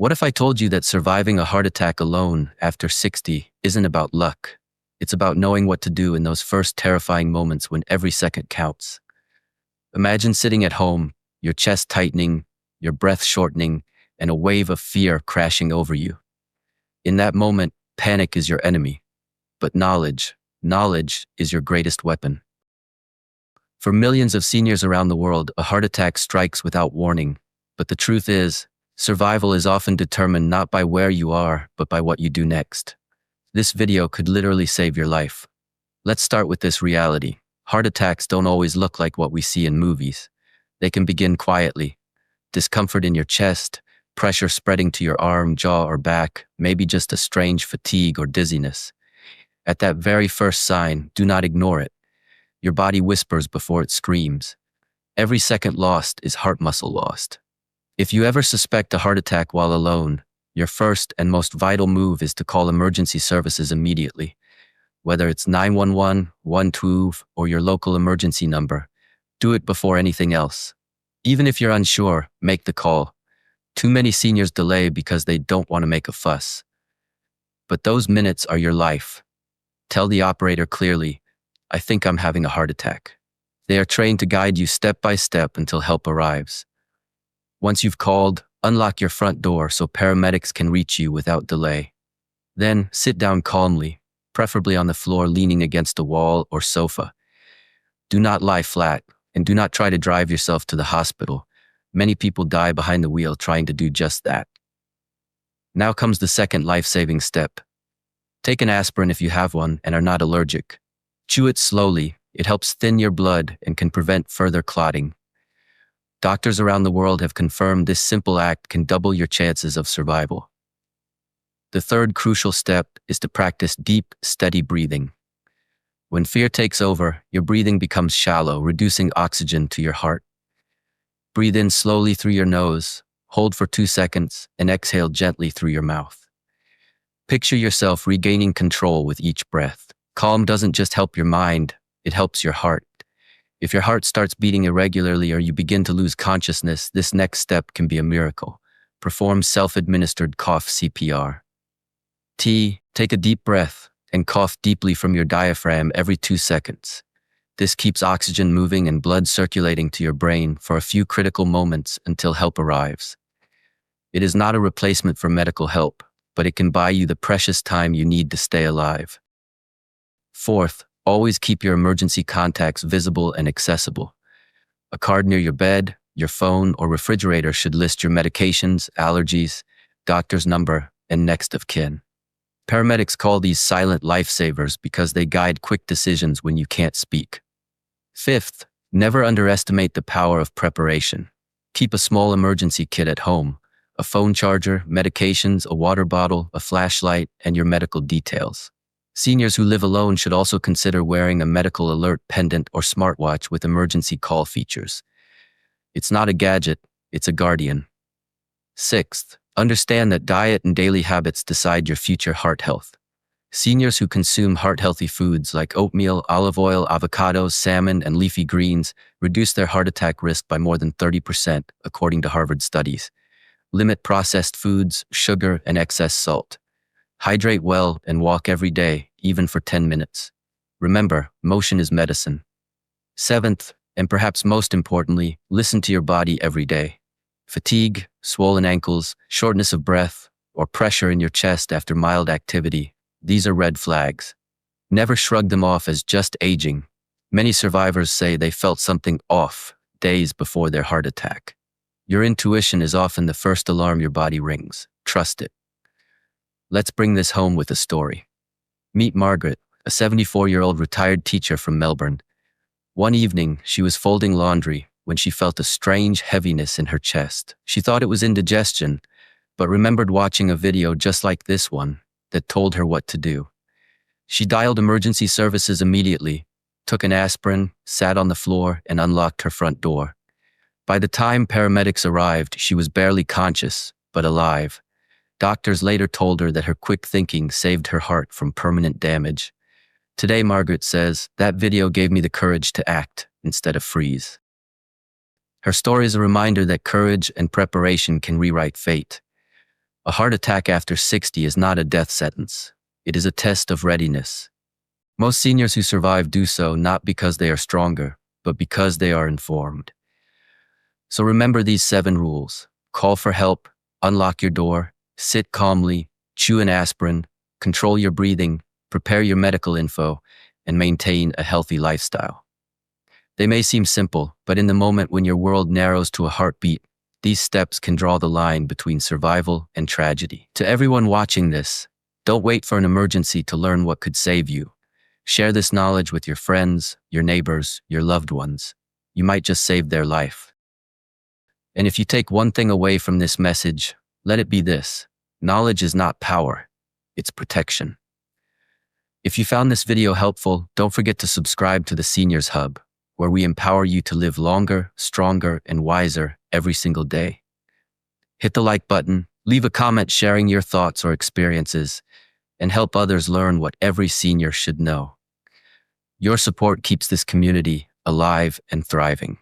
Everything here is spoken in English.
What if I told you that surviving a heart attack alone after 60 isn't about luck? It's about knowing what to do in those first terrifying moments when every second counts. Imagine sitting at home, your chest tightening, your breath shortening, and a wave of fear crashing over you. In that moment, panic is your enemy, but knowledge is your greatest weapon. For millions of seniors around the world, a heart attack strikes without warning, but the truth is, survival is often determined not by where you are, but by what you do next. This video could literally save your life. Let's start with this reality. Heart attacks don't always look like what we see in movies. They can begin quietly. Discomfort in your chest, pressure spreading to your arm, jaw, or back, maybe just a strange fatigue or dizziness. At that very first sign, do not ignore it. Your body whispers before it screams. Every second lost is heart muscle lost. If you ever suspect a heart attack while alone, your first and most vital move is to call emergency services immediately. Whether it's 911, 112, or your local emergency number, do it before anything else. Even if you're unsure, make the call. Too many seniors delay because they don't want to make a fuss. But those minutes are your life. Tell the operator clearly, "I think I'm having a heart attack." They are trained to guide you step by step until help arrives. Once you've called, unlock your front door so paramedics can reach you without delay. Then, sit down calmly, preferably on the floor leaning against a wall or sofa. Do not lie flat, and do not try to drive yourself to the hospital. Many people die behind the wheel trying to do just that. Now comes the second life-saving step. Take an aspirin if you have one and are not allergic. Chew it slowly. It helps thin your blood and can prevent further clotting. Doctors around the world have confirmed this simple act can double your chances of survival. The third crucial step is to practice deep, steady breathing. When fear takes over, your breathing becomes shallow, reducing oxygen to your heart. Breathe in slowly through your nose, hold for 2 seconds, and exhale gently through your mouth. Picture yourself regaining control with each breath. Calm doesn't just help your mind, it helps your heart. If your heart starts beating irregularly or you begin to lose consciousness, this next step can be a miracle. Perform self-administered cough CPR. Take a deep breath and cough deeply from your diaphragm every 2 seconds. This keeps oxygen moving and blood circulating to your brain for a few critical moments until help arrives. It is not a replacement for medical help, but it can buy you the precious time you need to stay alive. Fourth, always keep your emergency contacts visible and accessible. A card near your bed, your phone, or refrigerator should list your medications, allergies, doctor's number, and next of kin. Paramedics call these silent lifesavers because they guide quick decisions when you can't speak. Fifth, never underestimate the power of preparation. Keep a small emergency kit at home: a phone charger, medications, a water bottle, a flashlight, and your medical details. Seniors who live alone should also consider wearing a medical alert pendant or smartwatch with emergency call features. It's not a gadget, it's a guardian. Sixth, understand that diet and daily habits decide your future heart health. Seniors who consume heart-healthy foods like oatmeal, olive oil, avocados, salmon, and leafy greens reduce their heart attack risk by more than 30%, according to Harvard studies. Limit processed foods, sugar, and excess salt. Hydrate well and walk every day, even for 10 minutes. Remember, motion is medicine. Seventh, and perhaps most importantly, listen to your body every day. Fatigue, swollen ankles, shortness of breath, or pressure in your chest after mild activity, these are red flags. Never shrug them off as just aging. Many survivors say they felt something off days before their heart attack. Your intuition is often the first alarm your body rings. Trust it. Let's bring this home with a story. Meet Margaret, a 74-year-old retired teacher from Melbourne. One evening, she was folding laundry when she felt a strange heaviness in her chest. She thought it was indigestion, but remembered watching a video just like this one that told her what to do. She dialed emergency services immediately, took an aspirin, sat on the floor, and unlocked her front door. By the time paramedics arrived, she was barely conscious, but alive. Doctors later told her that her quick thinking saved her heart from permanent damage. Today, Margaret says, "That video gave me the courage to act instead of freeze." Her story is a reminder that courage and preparation can rewrite fate. A heart attack after 60 is not a death sentence. It is a test of readiness. Most seniors who survive do so not because they are stronger, but because they are informed. So remember these 7 rules. Call for help, unlock your door, sit calmly, chew an aspirin, control your breathing, prepare your medical info, and maintain a healthy lifestyle. They may seem simple, but in the moment when your world narrows to a heartbeat, these steps can draw the line between survival and tragedy. To everyone watching this, don't wait for an emergency to learn what could save you. Share this knowledge with your friends, your neighbors, your loved ones. You might just save their life. And if you take one thing away from this message, let it be this: knowledge is not power, it's protection. If you found this video helpful, don't forget to subscribe to the Seniors Hub, where we empower you to live longer, stronger, and wiser every single day. Hit the like button, leave a comment sharing your thoughts or experiences, and help others learn what every senior should know. Your support keeps this community alive and thriving.